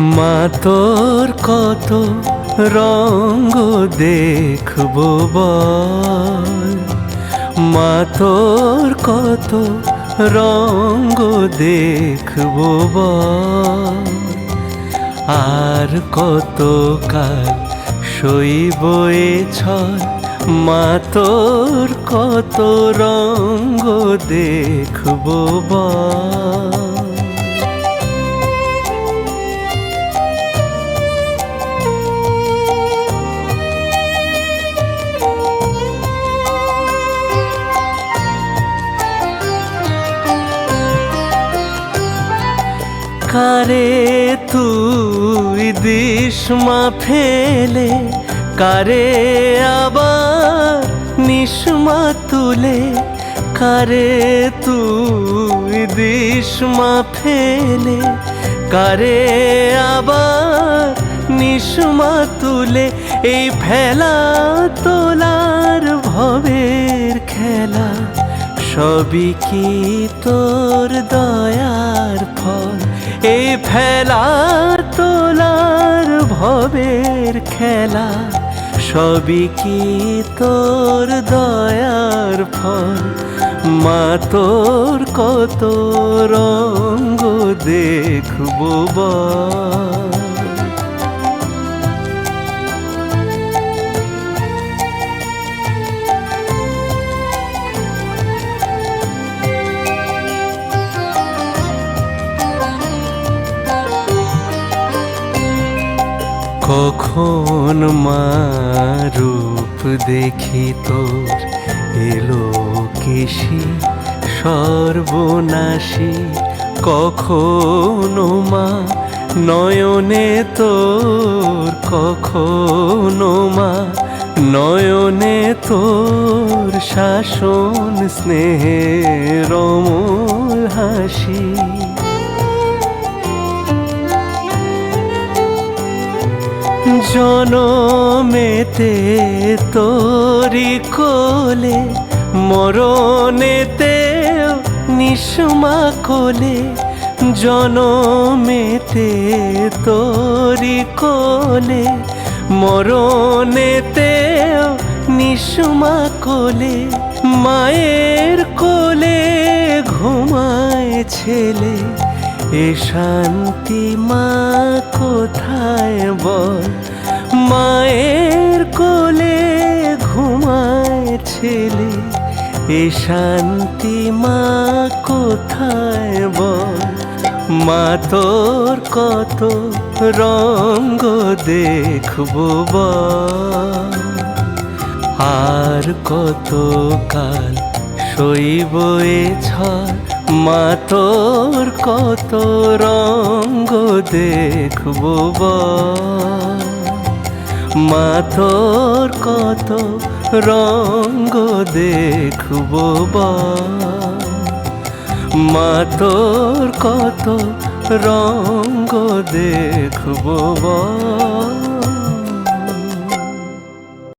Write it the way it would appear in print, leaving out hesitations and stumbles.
মা তোর কত রঙ্গ দেখবো বল, মা তোর কত রঙ্গ দেখবো বল, আর কত কাল সইব এ ছল, মা তোর কত রঙ্গ দেখবো বল। কারে তুই দিস মা ফেলে, কারে আবার নিস মা তুলে, কারে তুই দিস মা ফেলে, কারে আবার নিস মা তুলে। এই ফেলা তোলার ভবের খেলা, সবই কি তোর দয়ার ফল। এই ফেলা তোলার ভবের খেলা, সবই কি তোর দয়ার ফল। মা তোর কত রঙ্গ দেখবো বল। কখন মা রূপ দেখি তোর এলো কেশি সর্বনাশী, কখনো মা নয়নে তোর, কখনো মা নয়নে তোর শাসন স্নেহের অমল হাসি। জনমেতে তোরি কোলে, মরণেতে নিসমা কোলে। জনমেতে তোরি কোলে, মরণেতে নিসমা কোলে। মায়ের কোলে ঘুমায় ছেলে, এ শান্তি মা কোথায় বল। মায়ের কোলে ঘুমায় ছেলে, এ শান্তি মা কোথায় বল। মা তোর কত রঙ্গ দেখবো বল, আর কত কাল সইব এ ছল। মা তোর কত রঙ্গ দেখবো বল, মা তোর কত রঙ্গ দেখবো বল, মা তোর কত রঙ্গ দেখবো বল।